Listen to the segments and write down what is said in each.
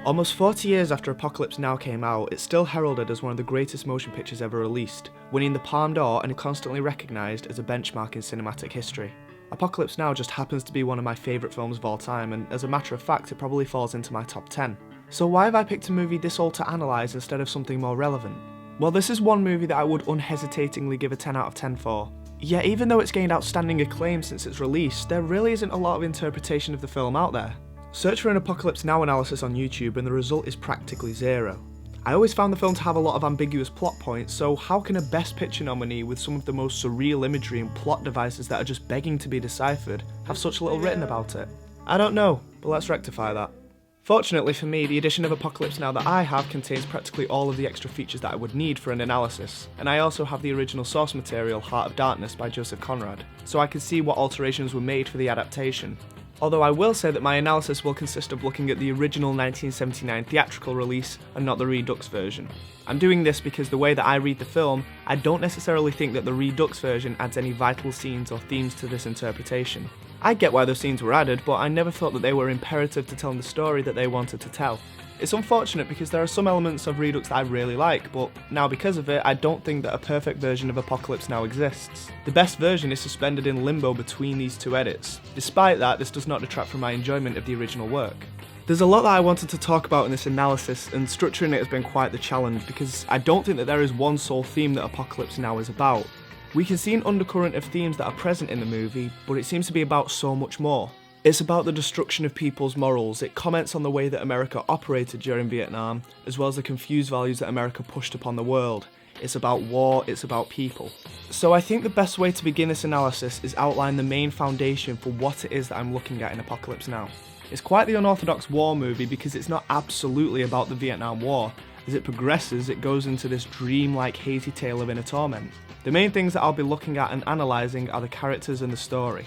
Almost 40 years after Apocalypse Now came out, it's still heralded as one of the greatest motion pictures ever released, winning the Palme d'Or and constantly recognised as a benchmark in cinematic history. Apocalypse Now just happens to be one of my favourite films of all time, and as a matter of fact it probably falls into my top 10. So why have I picked a movie this old to analyse instead of something more relevant? Well, this is one movie that I would unhesitatingly give a 10 out of 10 for. Yet even though it's gained outstanding acclaim since its release, there really isn't a lot of interpretation of the film out there. Search for an Apocalypse Now analysis on YouTube and the result is practically zero. I always found the film to have a lot of ambiguous plot points, so how can a Best Picture nominee with some of the most surreal imagery and plot devices that are just begging to be deciphered have such little written about it? I don't know, but let's rectify that. Fortunately for me, the edition of Apocalypse Now that I have contains practically all of the extra features that I would need for an analysis, and I also have the original source material Heart of Darkness by Joseph Conrad, so I can see what alterations were made for the adaptation. Although I will say that my analysis will consist of looking at the original 1979 theatrical release and not the Redux version. I'm doing this because the way that I read the film, I don't necessarily think that the Redux version adds any vital scenes or themes to this interpretation. I get why those scenes were added, but I never thought that they were imperative to telling the story that they wanted to tell. It's unfortunate because there are some elements of Redux that I really like, but now because of it, I don't think that a perfect version of Apocalypse Now exists. The best version is suspended in limbo between these two edits. Despite that, this does not detract from my enjoyment of the original work. There's a lot that I wanted to talk about in this analysis, and structuring it has been quite the challenge because I don't think that there is one sole theme that Apocalypse Now is about. We can see an undercurrent of themes that are present in the movie, but it seems to be about so much more. It's about the destruction of people's morals. It comments on the way that America operated during Vietnam, as well as the confused values that America pushed upon the world. It's about war, it's about people. So I think the best way to begin this analysis is outline the main foundation for what it is that I'm looking at in Apocalypse Now. It's quite the unorthodox war movie because it's not absolutely about the Vietnam War. As it progresses, it goes into this dreamlike hazy tale of inner torment. The main things that I'll be looking at and analysing are the characters and the story.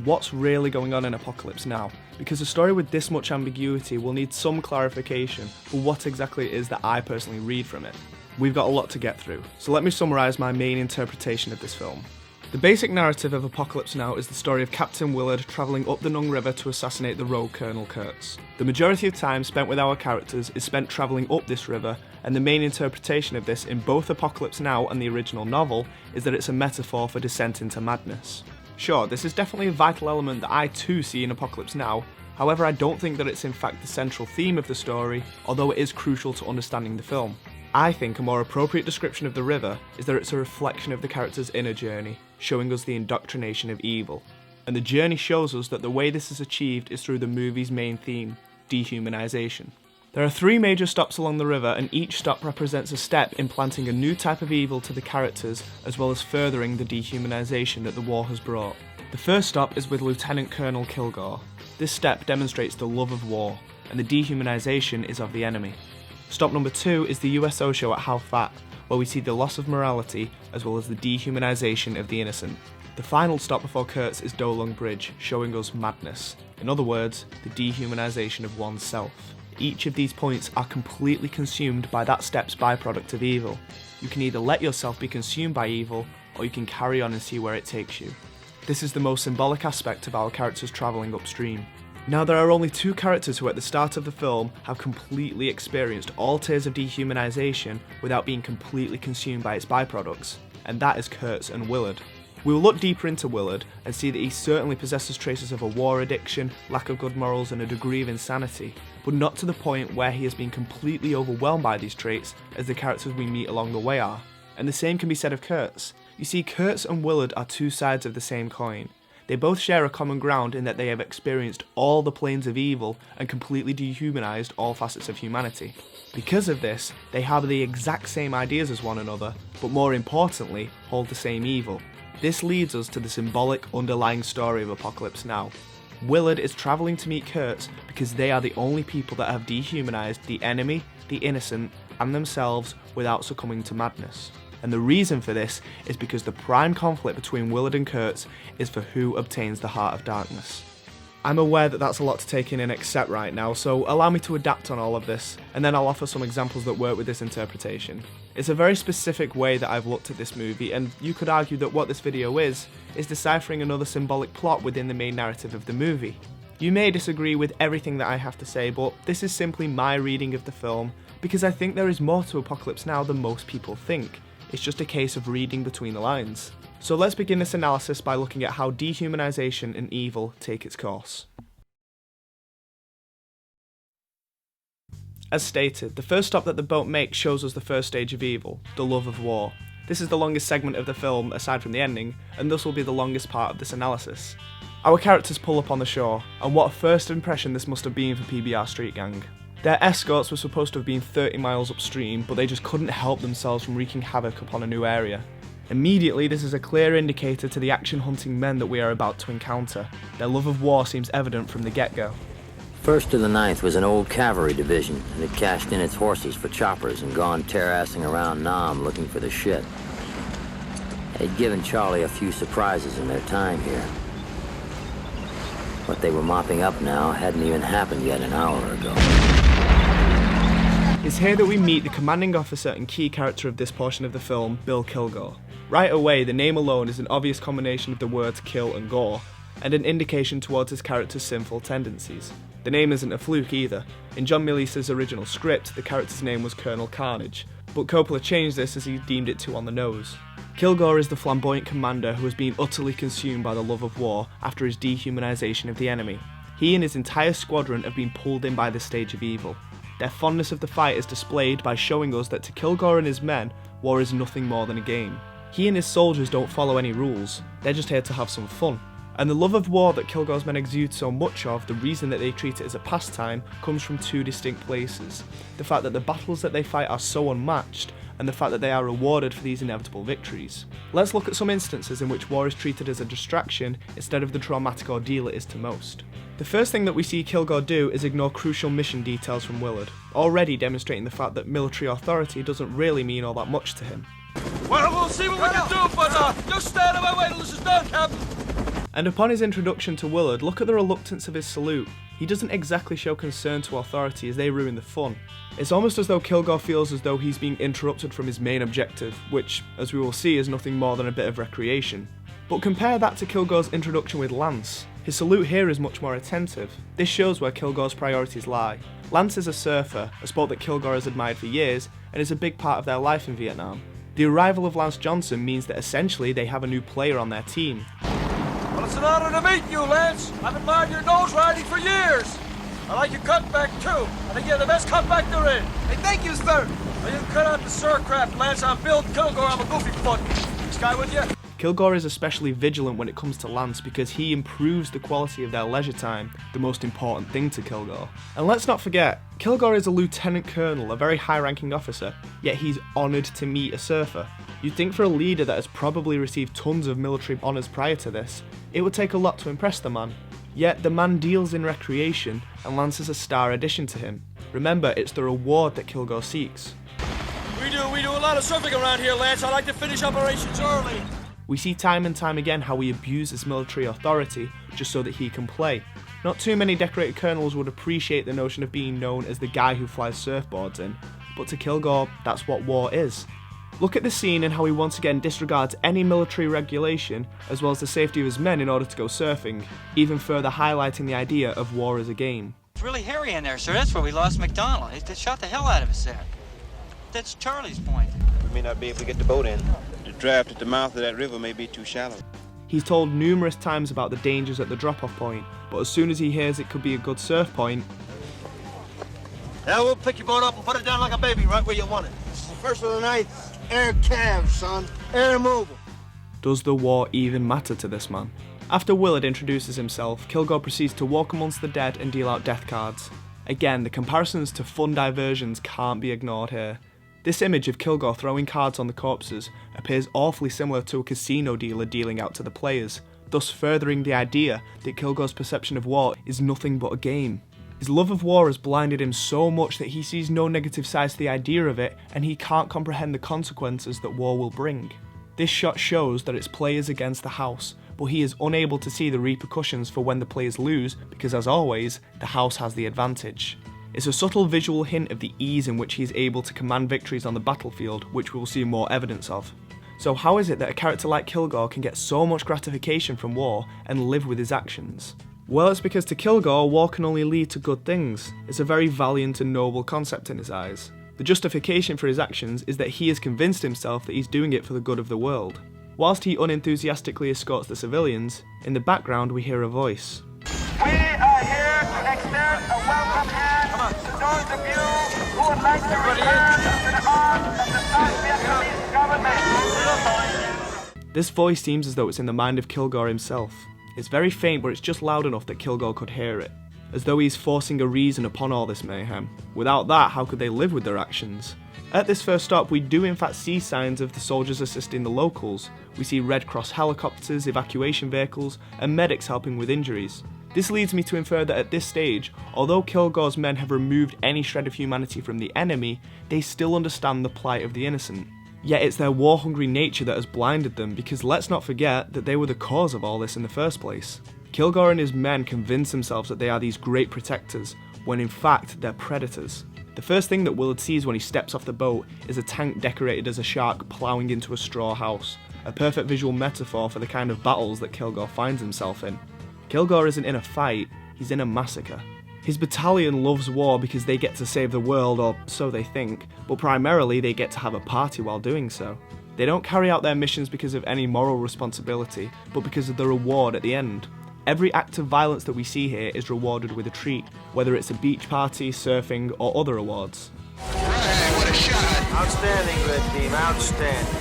What's really going on in Apocalypse Now? Because a story with this much ambiguity will need some clarification for what exactly it is that I personally read from it. We've got a lot to get through, so let me summarise my main interpretation of this film. The basic narrative of Apocalypse Now is the story of Captain Willard travelling up the Nung River to assassinate the rogue Colonel Kurtz. The majority of time spent with our characters is spent travelling up this river, and the main interpretation of this in both Apocalypse Now and the original novel is that it's a metaphor for descent into madness. Sure, this is definitely a vital element that I too see in Apocalypse Now, however I don't think that it's in fact the central theme of the story, although it is crucial to understanding the film. I think a more appropriate description of the river is that it's a reflection of the character's inner journey, showing us the indoctrination of evil. And the journey shows us that the way this is achieved is through the movie's main theme, dehumanization. There are 3 major stops along the river, and each stop represents a step in planting a new type of evil to the characters, as well as furthering the dehumanization that the war has brought. The first stop is with Lieutenant Colonel Kilgore. This step demonstrates the love of war, and the dehumanization is of the enemy. Stop number 2 is the USO show at How Fat, where we see the loss of morality, as well as the dehumanization of the innocent. The final stop before Kurtz is Do Lung Bridge, showing us madness. In other words, the dehumanization of oneself. Each of these points are completely consumed by that step's byproduct of evil. You can either let yourself be consumed by evil, or you can carry on and see where it takes you. This is the most symbolic aspect of our characters travelling upstream. Now there are only 2 characters who at the start of the film have completely experienced all tiers of dehumanization without being completely consumed by its byproducts, and that is Kurtz and Willard. We will look deeper into Willard and see that he certainly possesses traces of a war addiction, lack of good morals and a degree of insanity, but not to the point where he has been completely overwhelmed by these traits as the characters we meet along the way are. And the same can be said of Kurtz. You see, Kurtz and Willard are 2 sides of the same coin. They both share a common ground in that they have experienced all the planes of evil and completely dehumanized all facets of humanity. Because of this, they harbour the exact same ideas as one another, but more importantly, hold the same evil. This leads us to the symbolic underlying story of Apocalypse Now. Willard is travelling to meet Kurtz because they are the only people that have dehumanized the enemy, the innocent, and themselves without succumbing to madness. And the reason for this is because the prime conflict between Willard and Kurtz is for who obtains the Heart of Darkness. I'm aware that that's a lot to take in and accept right now, so allow me to adapt on all of this, and then I'll offer some examples that work with this interpretation. It's a very specific way that I've looked at this movie, and you could argue that what this video is deciphering another symbolic plot within the main narrative of the movie. You may disagree with everything that I have to say, but this is simply my reading of the film, because I think there is more to Apocalypse Now than most people think. It's just a case of reading between the lines. So let's begin this analysis by looking at how dehumanization and evil take its course. As stated, the first stop that the boat makes shows us the first stage of evil, the love of war. This is the longest segment of the film aside from the ending, and thus will be the longest part of this analysis. Our characters pull up on the shore, and what a first impression this must have been for PBR Street Gang. Their escorts were supposed to have been 30 miles upstream, but they just couldn't help themselves from wreaking havoc upon a new area. Immediately, this is a clear indicator to the action-hunting men that we are about to encounter. Their love of war seems evident from the get-go. 1st to the 9th was an old cavalry division, and had cashed in its horses for choppers and gone terrassing around Nam looking for the shit. They'd given Charlie a few surprises in their time here. What they were mopping up now hadn't even happened yet an hour ago. It's here that we meet the commanding officer and key character of this portion of the film, Bill Kilgore. Right away, the name alone is an obvious combination of the words kill and gore, and an indication towards his character's sinful tendencies. The name isn't a fluke either. In John Milius's original script, the character's name was Colonel Carnage, but Coppola changed this as he deemed it too on the nose. Kilgore is the flamboyant commander who has been utterly consumed by the love of war after his dehumanization of the enemy. He and his entire squadron have been pulled in by this stage of evil. Their fondness of the fight is displayed by showing us that to Kilgore and his men, war is nothing more than a game. He and his soldiers don't follow any rules, they're just here to have some fun. And the love of war that Kilgore's men exude so much of, the reason that they treat it as a pastime, comes from two distinct places. The fact that the battles that they fight are so unmatched, and the fact that they are rewarded for these inevitable victories. Let's look at some instances in which war is treated as a distraction instead of the traumatic ordeal it is to most. The first thing that we see Kilgore do is ignore crucial mission details from Willard, already demonstrating the fact that military authority doesn't really mean all that much to him. Well, we'll see what we can do, but just stand in my way till this is done, Captain. And upon his introduction to Willard, look at the reluctance of his salute. He doesn't exactly show concern to authority as they ruin the fun. It's almost as though Kilgore feels as though he's being interrupted from his main objective, which, as we will see, is nothing more than a bit of recreation. But compare that to Kilgore's introduction with Lance. His salute here is much more attentive. This shows where Kilgore's priorities lie. Lance is a surfer, a sport that Kilgore has admired for years, and is a big part of their life in Vietnam. The arrival of Lance Johnson means that essentially they have a new player on their team. Well, it's an honor to meet you, Lance. I've admired your nose riding for years. I like your cutback, too. I think you're the best cutback there is. Hey, thank you, sir. Well, you can cut out the surcraft, Lance. I'm Bill Kilgore. I'm a goofy foot. This guy with you? Kilgore is especially vigilant when it comes to Lance because he improves the quality of their leisure time, the most important thing to Kilgore. And let's not forget, Kilgore is a lieutenant colonel, a very high-ranking officer, yet he's honoured to meet a surfer. You'd think for a leader that has probably received tons of military honours prior to this, it would take a lot to impress the man. Yet the man deals in recreation, and Lance is a star addition to him. Remember, it's the reward that Kilgore seeks. We do a lot of surfing around here, Lance. I like to finish operations early. We see time and time again how he abuses military authority just so that he can play. Not too many decorated colonels would appreciate the notion of being known as the guy who flies surfboards in, but to Kilgore, that's what war is. Look at the scene and how he once again disregards any military regulation as well as the safety of his men in order to go surfing, even further highlighting the idea of war as a game. It's really hairy in there, sir. That's where we lost McDonald. They shot the hell out of us there. That's Charlie's point. We may not be able to get the boat in. The draft at the mouth of that river may be too shallow. He's told numerous times about the dangers at the drop-off point, but as soon as he hears it could be a good surf point... Now we'll pick your boat up and put it down like a baby right where you want it. This is the first of the night. Air calves, son. Air mobile. Does the war even matter to this man? After Willard introduces himself, Kilgore proceeds to walk amongst the dead and deal out death cards. Again, the comparisons to fun diversions can't be ignored here. This image of Kilgore throwing cards on the corpses appears awfully similar to a casino dealer dealing out to the players, thus furthering the idea that Kilgore's perception of war is nothing but a game. His love of war has blinded him so much that he sees no negative sides to the idea of it, and he can't comprehend the consequences that war will bring. This shot shows that it's players against the house, but he is unable to see the repercussions for when the players lose because, as always, the house has the advantage. It's a subtle visual hint of the ease in which he is able to command victories on the battlefield, which we will see more evidence of. So how is it that a character like Kilgore can get so much gratification from war and live with his actions? Well, it's because to Kilgore, war can only lead to good things. It's a very valiant and noble concept in his eyes. The justification for his actions is that he has convinced himself that he's doing it for the good of the world. Whilst he unenthusiastically escorts the civilians, in the background we hear a voice. We are here to extend a welcome hand to those of you who would like to return to the arms of the South Vietnamese government. This voice seems as though it's in the mind of Kilgore himself. It's very faint, but it's just loud enough that Kilgore could hear it, as though he's forcing a reason upon all this mayhem. Without that, how could they live with their actions? At this first stop, we do in fact see signs of the soldiers assisting the locals. We see Red Cross helicopters, evacuation vehicles, and medics helping with injuries. This leads me to infer that at this stage, although Kilgore's men have removed any shred of humanity from the enemy, they still understand the plight of the innocent. Yet it's their war-hungry nature that has blinded them, because let's not forget that they were the cause of all this in the first place. Kilgore and his men convince themselves that they are these great protectors, when in fact they're predators. The first thing that Willard sees when he steps off the boat is a tank decorated as a shark ploughing into a straw house, a perfect visual metaphor for the kind of battles that Kilgore finds himself in. Kilgore isn't in a fight, he's in a massacre. His battalion loves war because they get to save the world, or so they think, but primarily they get to have a party while doing so. They don't carry out their missions because of any moral responsibility, but because of the reward at the end. Every act of violence that we see here is rewarded with a treat, whether it's a beach party, surfing, or other awards. Right, what a shot! Outstanding, red team, outstanding.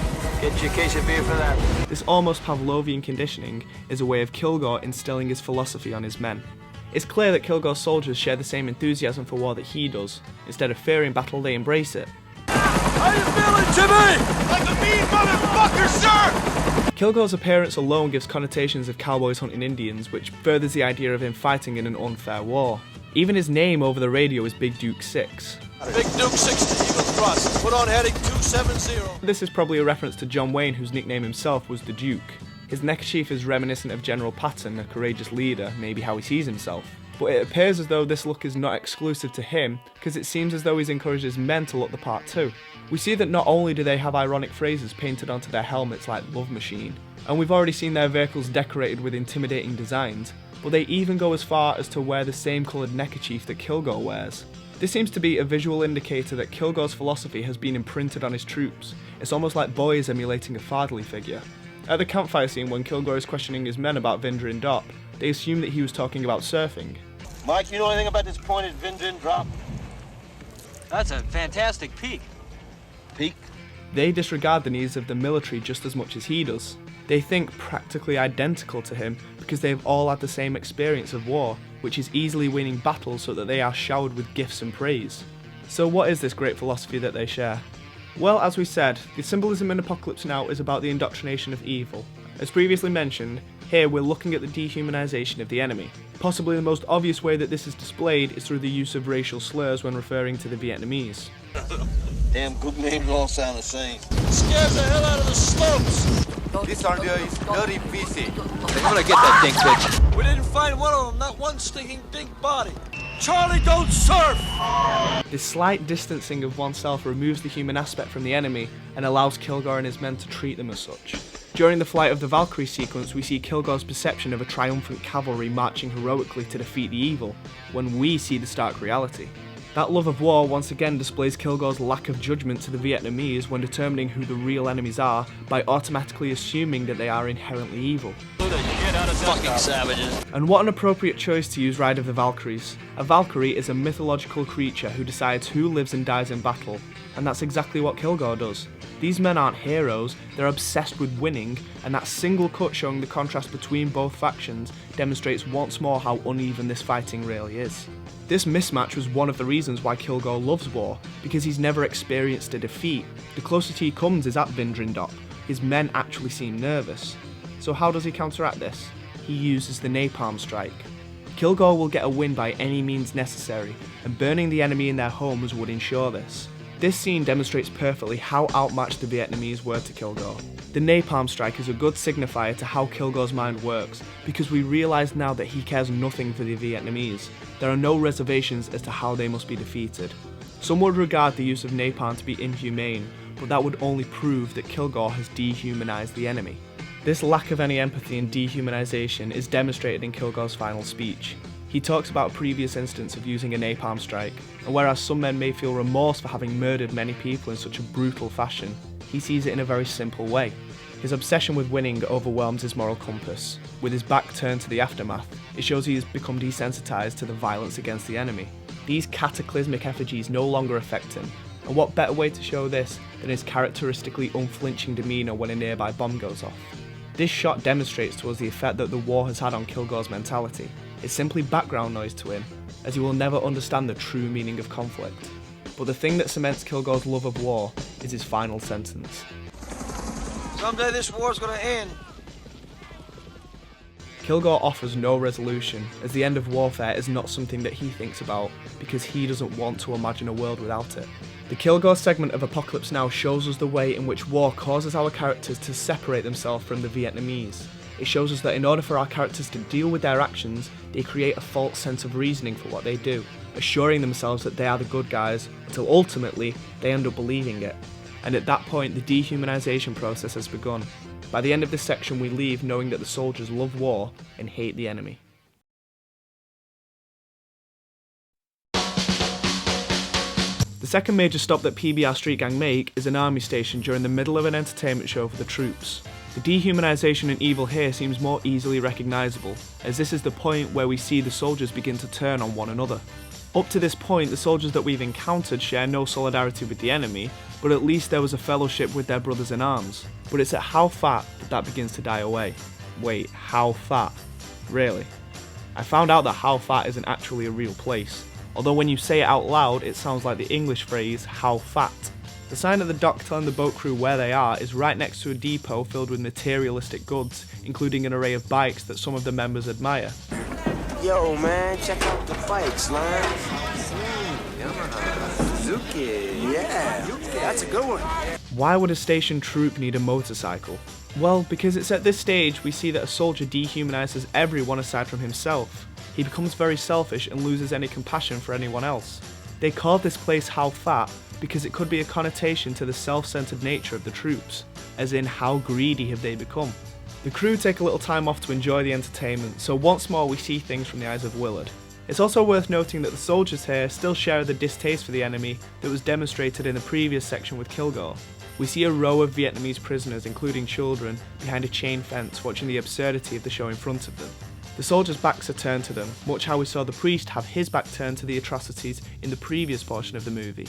Get you a case of beer for that. This almost Pavlovian conditioning is a way of Kilgore instilling his philosophy on his men. It's clear that Kilgore's soldiers share the same enthusiasm for war that he does. Instead of fearing battle, they embrace it. How you feeling, Jimmy? Like a mean motherfucker, sir! Kilgore's appearance alone gives connotations of cowboys hunting Indians, which furthers the idea of him fighting in an unfair war. Even his name over the radio is Big Duke 6. Big Duke 6 to Eagle Thrust. Put on heading 270. This is probably a reference to John Wayne, whose nickname himself was the Duke. His neckerchief is reminiscent of General Patton, a courageous leader, maybe how he sees himself. But it appears as though this look is not exclusive to him, because it seems as though he's encouraged his men to look the part too. We see that not only do they have ironic phrases painted onto their helmets like Love Machine, and we've already seen their vehicles decorated with intimidating designs, but they even go as far as to wear the same coloured neckerchief that Kilgore wears. This seems to be a visual indicator that Kilgore's philosophy has been imprinted on his troops. It's almost like boys emulating a fatherly figure. At the campfire scene, when Kilgore is questioning his men about Vindrin Drop, they assume that he was talking about surfing. Mike, you know anything about this pointed Vindrin Drop? That's a fantastic peak. Peak? They disregard the needs of the military just as much as he does. They think practically identical to him because they've all had the same experience of war, which is easily winning battles so that they are showered with gifts and praise. So what is this great philosophy that they share? Well, as we said, the symbolism in Apocalypse Now is about the indoctrination of evil. As previously mentioned, here we're looking at the dehumanization of the enemy. Possibly the most obvious way that this is displayed is through the use of racial slurs when referring to the Vietnamese. Damn group names all sound the same. Scares the hell out of the slopes. This idea is very busy. I'm gonna get that dink bitch. We didn't find one of them, not one stinking dink body. Charlie, don't surf! This slight distancing of oneself removes the human aspect from the enemy and allows Kilgore and his men to treat them as such. During the flight of the Valkyrie sequence, we see Kilgore's perception of a triumphant cavalry marching heroically to defeat the evil, when we see the stark reality. That love of war once again displays Kilgore's lack of judgment to the Vietnamese when determining who the real enemies are by automatically assuming that they are inherently evil. Fucking savages. And what an appropriate choice to use Ride of the Valkyries. A Valkyrie is a mythological creature who decides who lives and dies in battle, and that's exactly what Kilgore does. These men aren't heroes, they're obsessed with winning, and that single cut showing the contrast between both factions demonstrates once more how uneven this fighting really is. This mismatch was one of the reasons why Kilgore loves war, because he's never experienced a defeat. The closest he comes is at Vindrin Drop. His men actually seem nervous. So how does he counteract this? He uses the napalm strike. Kilgore will get a win by any means necessary, and burning the enemy in their homes would ensure this. This scene demonstrates perfectly how outmatched the Vietnamese were to Kilgore. The napalm strike is a good signifier to how Kilgore's mind works, because we realise now that he cares nothing for the Vietnamese. There are no reservations as to how they must be defeated. Some would regard the use of napalm to be inhumane, but that would only prove that Kilgore has dehumanised the enemy. This lack of any empathy and dehumanization is demonstrated in Kilgore's final speech. He talks about a previous instance of using a napalm strike, and whereas some men may feel remorse for having murdered many people in such a brutal fashion, he sees it in a very simple way. His obsession with winning overwhelms his moral compass. With his back turned to the aftermath, it shows he has become desensitized to the violence against the enemy. These cataclysmic effigies no longer affect him, and what better way to show this than his characteristically unflinching demeanour when a nearby bomb goes off. This shot demonstrates to us the effect that the war has had on Kilgore's mentality. It's simply background noise to him, as he will never understand the true meaning of conflict. But the thing that cements Kilgore's love of war is his final sentence. Someday this war's gonna end. Kilgore offers no resolution, as the end of warfare is not something that he thinks about, because he doesn't want to imagine a world without it. The Kilgore segment of Apocalypse Now shows us the way in which war causes our characters to separate themselves from the Vietnamese. It shows us that in order for our characters to deal with their actions, they create a false sense of reasoning for what they do, assuring themselves that they are the good guys, until ultimately they end up believing it. And at that point, the dehumanization process has begun. By the end of this section, we leave knowing that the soldiers love war and hate the enemy. The second major stop that PBR Street Gang make is an army station during the middle of an entertainment show for the troops. The dehumanization and evil here seems more easily recognisable, as this is the point where we see the soldiers begin to turn on one another. Up to this point, the soldiers that we've encountered share no solidarity with the enemy, but at least there was a fellowship with their brothers in arms. But it's at How Fat that begins to die away. Wait, How Fat? Really? I found out that How Fat isn't actually a real place, although when you say it out loud it sounds like the English phrase How Fat. The sign at the dock telling the boat crew where they are is right next to a depot filled with materialistic goods, including an array of bikes that some of the members admire. Yo man, check out the bikes, man. Suzuki, yeah, that's a good one. Why would a station troop need a motorcycle? Well, because it's at this stage we see that a soldier dehumanizes everyone aside from himself. He becomes very selfish and loses any compassion for anyone else. They called this place How Fat because it could be a connotation to the self-centered nature of the troops, as in how greedy have they become. The crew take a little time off to enjoy the entertainment, so once more we see things from the eyes of Willard. It's also worth noting that the soldiers here still share the distaste for the enemy that was demonstrated in the previous section with Kilgore. We see a row of Vietnamese prisoners, including children, behind a chain fence watching the absurdity of the show in front of them. The soldiers' backs are turned to them, much how we saw the priest have his back turned to the atrocities in the previous portion of the movie.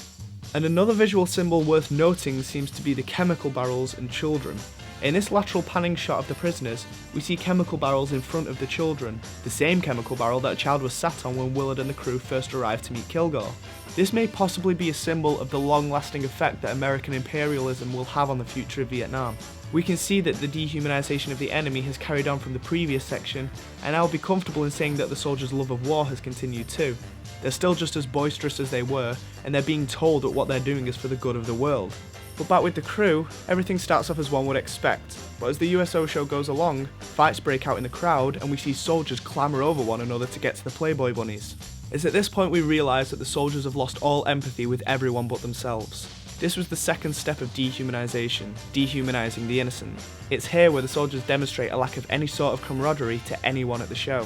And another visual symbol worth noting seems to be the chemical barrels and children. In this lateral panning shot of the prisoners, we see chemical barrels in front of the children, the same chemical barrel that a child was sat on when Willard and the crew first arrived to meet Kilgore. This may possibly be a symbol of the long-lasting effect that American imperialism will have on the future of Vietnam. We can see that the dehumanization of the enemy has carried on from the previous section, and I'll be comfortable in saying that the soldiers' love of war has continued too. They're still just as boisterous as they were, and they're being told that what they're doing is for the good of the world. But back with the crew, everything starts off as one would expect, but as the USO show goes along, fights break out in the crowd and we see soldiers clamour over one another to get to the Playboy bunnies. It's at this point we realise that the soldiers have lost all empathy with everyone but themselves. This was the second step of dehumanization, dehumanizing the innocent. It's here where the soldiers demonstrate a lack of any sort of camaraderie to anyone at the show.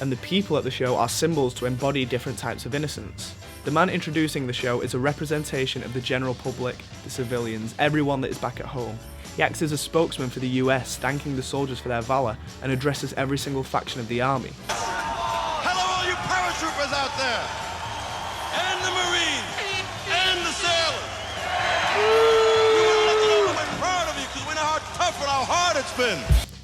And the people at the show are symbols to embody different types of innocence. The man introducing the show is a representation of the general public, the civilians, everyone that is back at home. He acts as a spokesman for the US, thanking the soldiers for their valour, and addresses every single faction of the army. Hello all you paratroopers out there! And the Marines! And the sailors! We want to let you know that we're proud of you because we know how tough and how hard it's been!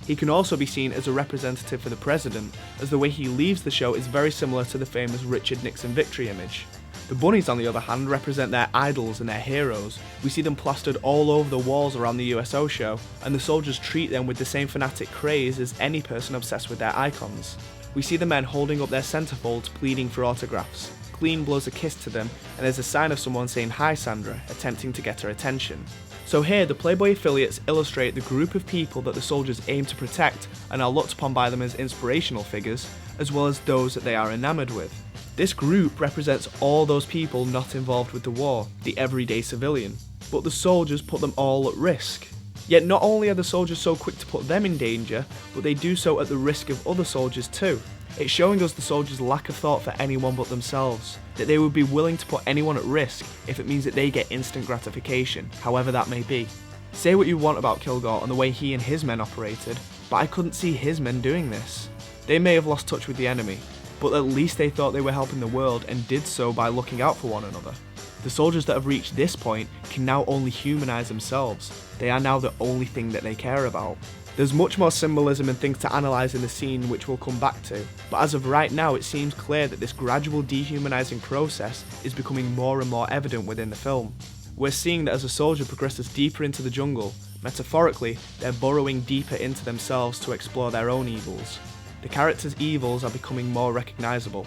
He can also be seen as a representative for the president, as the way he leaves the show is very similar to the famous Richard Nixon victory image. The bunnies, on the other hand, represent their idols and their heroes. We see them plastered all over the walls around the USO show, and the soldiers treat them with the same fanatic craze as any person obsessed with their icons. We see the men holding up their centerfolds pleading for autographs. Clean blows a kiss to them, and there's a sign of someone saying "Hi Sandra," attempting to get her attention. So here, the Playboy affiliates illustrate the group of people that the soldiers aim to protect and are looked upon by them as inspirational figures, as well as those that they are enamoured with. This group represents all those people not involved with the war, the everyday civilian, but the soldiers put them all at risk. Yet not only are the soldiers so quick to put them in danger, but they do so at the risk of other soldiers too. It's showing us the soldiers' lack of thought for anyone but themselves, that they would be willing to put anyone at risk if it means that they get instant gratification, however that may be. Say what you want about Kilgore and the way he and his men operated, but I couldn't see his men doing this. They may have lost touch with the enemy, but at least they thought they were helping the world and did so by looking out for one another. The soldiers that have reached this point can now only humanise themselves. They are now the only thing that they care about. There's much more symbolism and things to analyse in the scene which we'll come back to, but as of right now it seems clear that this gradual dehumanising process is becoming more and more evident within the film. We're seeing that as a soldier progresses deeper into the jungle, metaphorically, they're burrowing deeper into themselves to explore their own evils. The characters' evils are becoming more recognisable.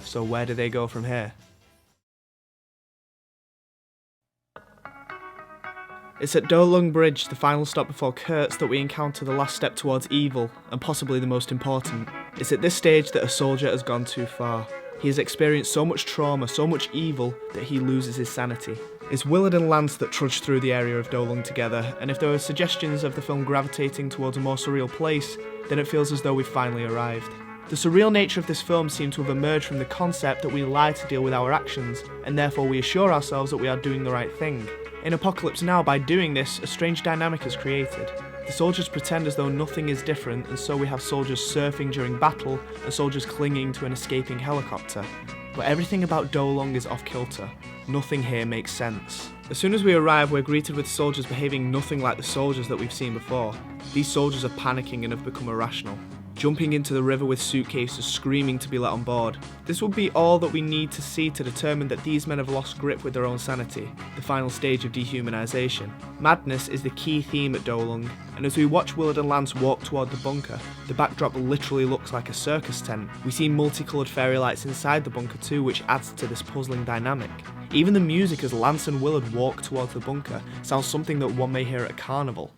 So where do they go from here? It's at Do Lung Bridge, the final stop before Kurtz, that we encounter the last step towards evil, and possibly the most important. It's at this stage that a soldier has gone too far. He has experienced so much trauma, so much evil, that he loses his sanity. It's Willard and Lance that trudge through the area of Do Lung together, and if there were suggestions of the film gravitating towards a more surreal place, then it feels as though we've finally arrived. The surreal nature of this film seems to have emerged from the concept that we lie to deal with our actions, and therefore we assure ourselves that we are doing the right thing. In Apocalypse Now, by doing this, a strange dynamic is created. The soldiers pretend as though nothing is different, and so we have soldiers surfing during battle and soldiers clinging to an escaping helicopter. But everything about Do Lung is off kilter. Nothing here makes sense. As soon as we arrive, we're greeted with soldiers behaving nothing like the soldiers that we've seen before. These soldiers are panicking and have become irrational, jumping into the river with suitcases, screaming to be let on board. This would be all that we need to see to determine that these men have lost grip with their own sanity, the final stage of dehumanisation. Madness is the key theme at Do Lung, and as we watch Willard and Lance walk toward the bunker, the backdrop literally looks like a circus tent. We see multicoloured fairy lights inside the bunker too, which adds to this puzzling dynamic. Even the music as Lance and Willard walk towards the bunker sounds something that one may hear at a carnival.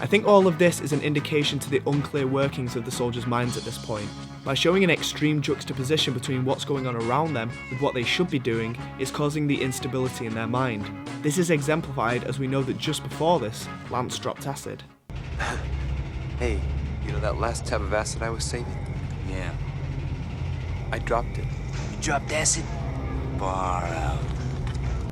I think all of this is an indication to the unclear workings of the soldiers' minds at this point. By showing an extreme juxtaposition between what's going on around them with what they should be doing, it's causing the instability in their mind. This is exemplified as we know that just before this, Lance dropped acid. Hey, you know that last tab of acid I was saving? Yeah. I dropped it. You dropped acid? Far out.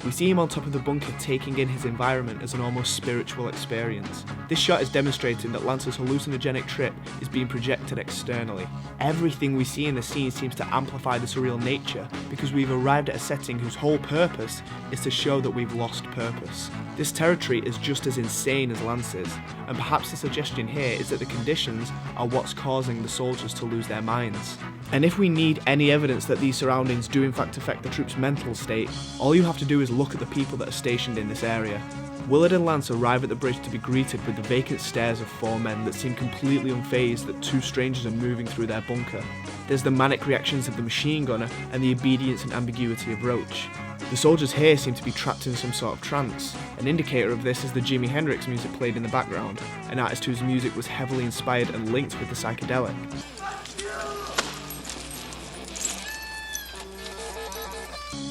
We see him on top of the bunker taking in his environment as an almost spiritual experience. This shot is demonstrating that Lance's hallucinogenic trip is being projected externally. Everything we see in the scene seems to amplify the surreal nature because we've arrived at a setting whose whole purpose is to show that we've lost purpose. This territory is just as insane as Lance's, and perhaps the suggestion here is that the conditions are what's causing the soldiers to lose their minds. And if we need any evidence that these surroundings do in fact affect the troops' mental state, all you have to do is look at the people that are stationed in this area. Willard and Lance arrive at the bridge to be greeted with the vacant stares of four men that seem completely unfazed that two strangers are moving through their bunker. There's the manic reactions of the machine gunner and the obedience and ambiguity of Roach. The soldiers here seem to be trapped in some sort of trance. An indicator of this is the Jimi Hendrix music played in the background, an artist whose music was heavily inspired and linked with the psychedelic.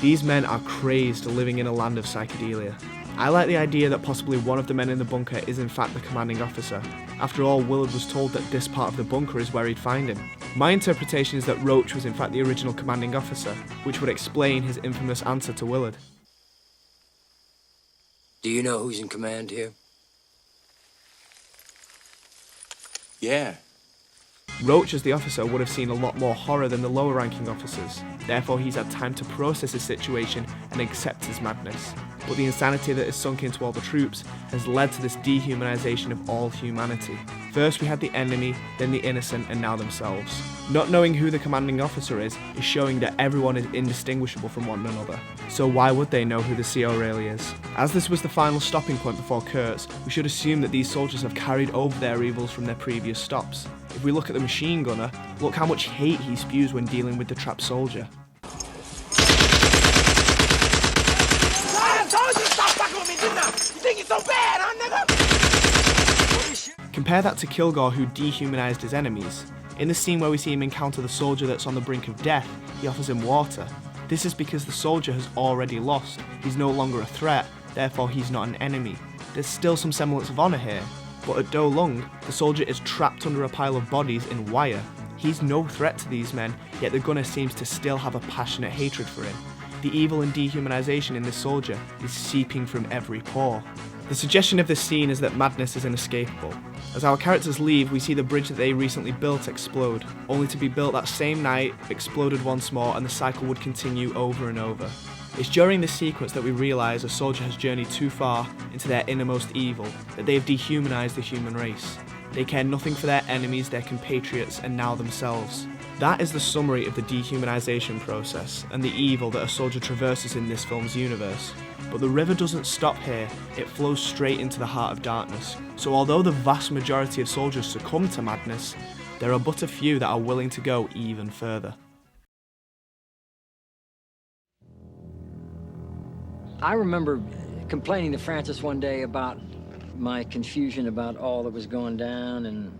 These men are crazed, living in a land of psychedelia. I like the idea that possibly one of the men in the bunker is in fact the commanding officer. After all, Willard was told that this part of the bunker is where he'd find him. My interpretation is that Roach was in fact the original commanding officer, which would explain his infamous answer to Willard. Do you know who's in command here? Yeah. Roach as the officer would have seen a lot more horror than the lower ranking officers, therefore he's had time to process his situation and accept his madness. But the insanity that has sunk into all the troops has led to this dehumanization of all humanity. First we had the enemy, then the innocent, and now themselves. Not knowing who the commanding officer is showing that everyone is indistinguishable from one another. So why would they know who the CO really is? As this was the final stopping point before Kurtz, we should assume that these soldiers have carried over their evils from their previous stops. If we look at the machine gunner, look how much hate he spews when dealing with the trapped soldier. Compare that to Kilgore, who dehumanized his enemies. In the scene where we see him encounter the soldier that's on the brink of death, he offers him water. This is because the soldier has already lost. He's no longer a threat, therefore he's not an enemy. There's still some semblance of honour here, but at Do Lung, the soldier is trapped under a pile of bodies in wire. He's no threat to these men, yet the gunner seems to still have a passionate hatred for him. The evil and dehumanization in this soldier is seeping from every pore. The suggestion of this scene is that madness is inescapable. As our characters leave, we see the bridge that they recently built explode, only to be built that same night, exploded once more, and the cycle would continue over and over. It's during this sequence that we realise a soldier has journeyed too far into their innermost evil, that they have dehumanised the human race. They care nothing for their enemies, their compatriots, and now themselves. That is the summary of the dehumanisation process and the evil that a soldier traverses in this film's universe. But the river doesn't stop here, it flows straight into the heart of darkness. So although the vast majority of soldiers succumb to madness, there are but a few that are willing to go even further. I remember complaining to Francis one day about my confusion about all that was going down, and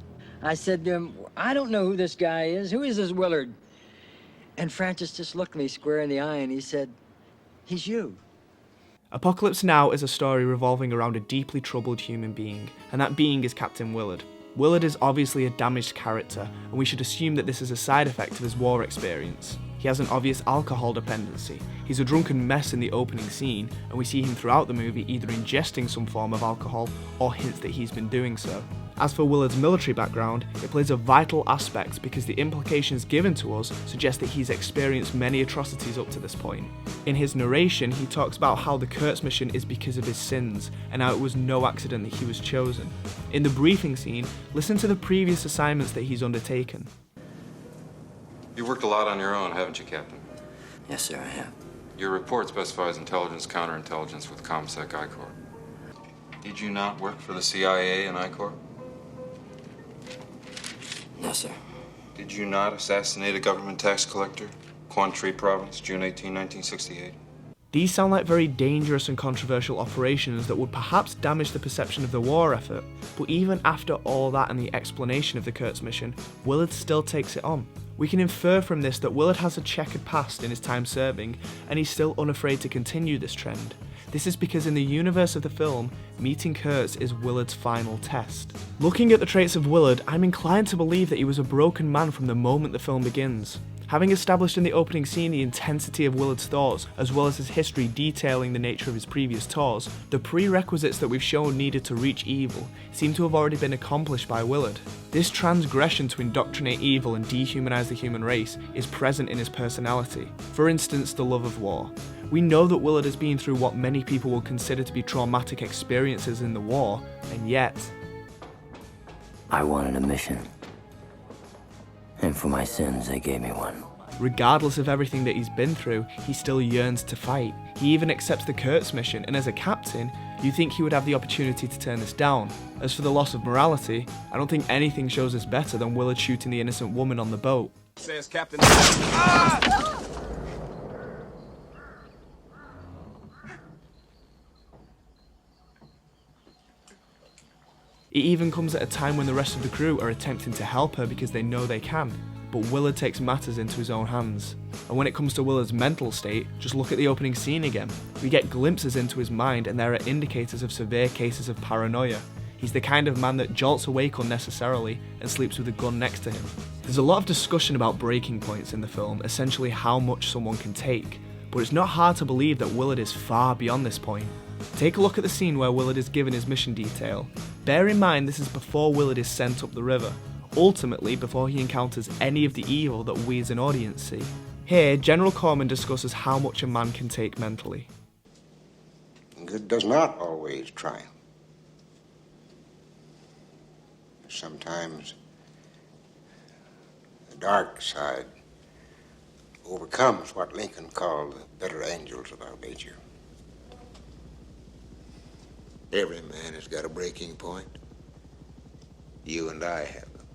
I said to him, I don't know who this guy is. Who is this Willard? And Francis just looked me square in the eye and he said, he's you. Apocalypse Now is a story revolving around a deeply troubled human being, and that being is Captain Willard. Willard is obviously a damaged character, and we should assume that this is a side effect of his war experience. He has an obvious alcohol dependency. He's a drunken mess in the opening scene, and we see him throughout the movie either ingesting some form of alcohol or hints that he's been doing so. As for Willard's military background, it plays a vital aspect because the implications given to us suggest that he's experienced many atrocities up to this point. In his narration, he talks about how the Kurtz mission is because of his sins, and how it was no accident that he was chosen. In the briefing scene, listen to the previous assignments that he's undertaken. You worked a lot on your own, haven't you, Captain? Yes, sir, I have. Your report specifies intelligence, counterintelligence with ComSec I-Corps. Did you not work for the CIA and I-Corps? No, sir. Did you not assassinate a government tax collector? Quantree Province, June 18, 1968. These sound like very dangerous and controversial operations that would perhaps damage the perception of the war effort, but even after all that and the explanation of the Kurtz mission, Willard still takes it on. We can infer from this that Willard has a checkered past in his time serving, and he's still unafraid to continue this trend. This is because in the universe of the film, meeting Kurtz is Willard's final test. Looking at the traits of Willard, I'm inclined to believe that he was a broken man from the moment the film begins. Having established in the opening scene the intensity of Willard's thoughts, as well as his history detailing the nature of his previous tours, the prerequisites that we've shown needed to reach evil seem to have already been accomplished by Willard. This transgression to indoctrinate evil and dehumanize the human race is present in his personality. For instance, the love of war. We know that Willard has been through what many people will consider to be traumatic experiences in the war, and yet... I wanted a mission. And for my sins, they gave me one. Regardless of everything that he's been through, he still yearns to fight. He even accepts the Kurtz mission, and as a captain, you'd think he would have the opportunity to turn this down. As for the loss of morality, I don't think anything shows us better than Willard shooting the innocent woman on the boat. Says Captain. It even comes at a time when the rest of the crew are attempting to help her because they know they can, but Willard takes matters into his own hands. And when it comes to Willard's mental state, just look at the opening scene again. We get glimpses into his mind, and there are indicators of severe cases of paranoia. He's the kind of man that jolts awake unnecessarily and sleeps with a gun next to him. There's a lot of discussion about breaking points in the film, essentially how much someone can take, but it's not hard to believe that Willard is far beyond this point. Take a look at the scene where Willard is given his mission detail. Bear in mind this is before Willard is sent up the river, ultimately before he encounters any of the evil that we as an audience see. Here, General Corman discusses how much a man can take mentally. Good does not always triumph. Sometimes the dark side overcomes what Lincoln called the better angels of our nature. Every man has got a breaking point. You and I have them.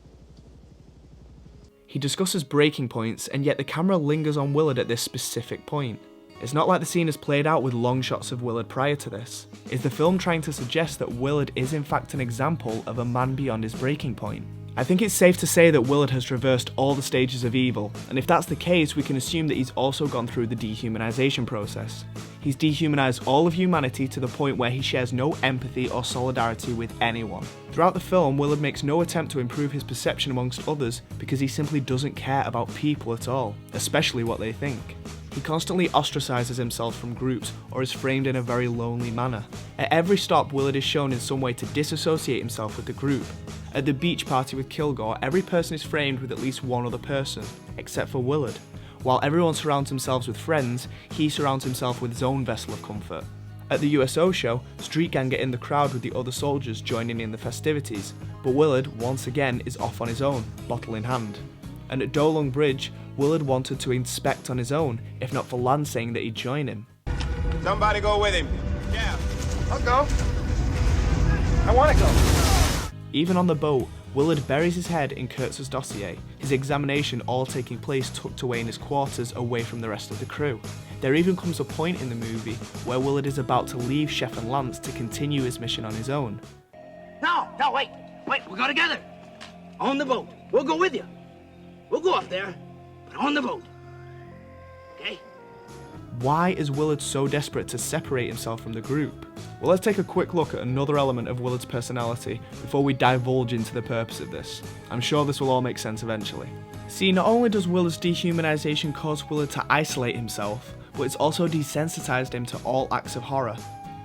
He discusses breaking points, and yet the camera lingers on Willard at this specific point. It's not like the scene is played out with long shots of Willard prior to this. Is the film trying to suggest that Willard is in fact an example of a man beyond his breaking point? I think it's safe to say that Willard has traversed all the stages of evil, and if that's the case, we can assume that he's also gone through the dehumanization process. He's dehumanized all of humanity to the point where he shares no empathy or solidarity with anyone. Throughout the film, Willard makes no attempt to improve his perception amongst others because he simply doesn't care about people at all, especially what they think. He constantly ostracizes himself from groups or is framed in a very lonely manner. At every stop, Willard is shown in some way to disassociate himself with the group. At the beach party with Kilgore, every person is framed with at least one other person, except for Willard. While everyone surrounds themselves with friends, he surrounds himself with his own vessel of comfort. At the USO show, Street Gang get in the crowd with the other soldiers joining in the festivities, but Willard, once again, is off on his own, bottle in hand. And at Dolong Bridge, Willard wanted to inspect on his own, if not for Lance saying that he'd join him. Somebody go with him. Yeah, I'll go. I want to go. Even on the boat, Willard buries his head in Kurtz's dossier, his examination all taking place tucked away in his quarters away from the rest of the crew. There even comes a point in the movie where Willard is about to leave Chef and Lance to continue his mission on his own. No, wait, we'll go together. On the boat. We'll go with you. We'll go up there, but on the boat. Okay? Why is Willard so desperate to separate himself from the group? Well, let's take a quick look at another element of Willard's personality before we divulge into the purpose of this. I'm sure this will all make sense eventually. See, not only does Willard's dehumanization cause Willard to isolate himself, but it's also desensitized him to all acts of horror.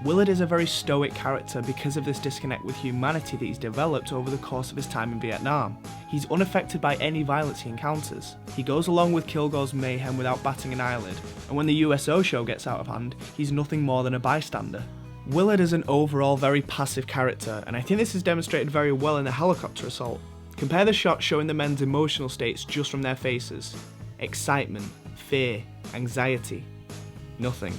Willard is a very stoic character because of this disconnect with humanity that he's developed over the course of his time in Vietnam. He's unaffected by any violence he encounters. He goes along with Kilgore's mayhem without batting an eyelid, and when the USO show gets out of hand, he's nothing more than a bystander. Willard is an overall very passive character, and I think this is demonstrated very well in the helicopter assault. Compare the shot showing the men's emotional states just from their faces. Excitement, fear, anxiety. Nothing.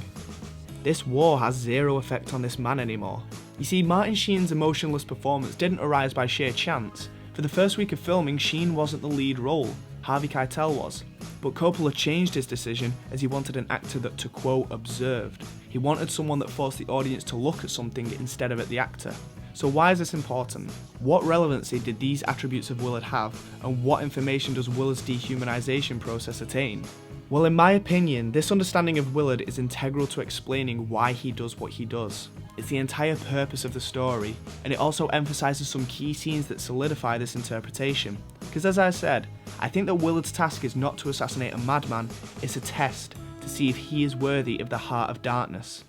This war has zero effect on this man anymore. You see, Martin Sheen's emotionless performance didn't arise by sheer chance. For the first week of filming, Sheen wasn't the lead role, Harvey Keitel was. But Coppola changed his decision as he wanted an actor that, to quote, observed. He wanted someone that forced the audience to look at something instead of at the actor. So why is this important? What relevancy did these attributes of Willard have, and what information does Willard's dehumanization process attain? Well, in my opinion, this understanding of Willard is integral to explaining why he does what he does. It's the entire purpose of the story, and it also emphasizes some key scenes that solidify this interpretation. Because as I said, I think that Willard's task is not to assassinate a madman, it's a test to see if he is worthy of the heart of darkness.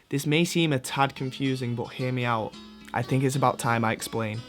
This may seem a tad confusing, but hear me out. I think it's about time I explain.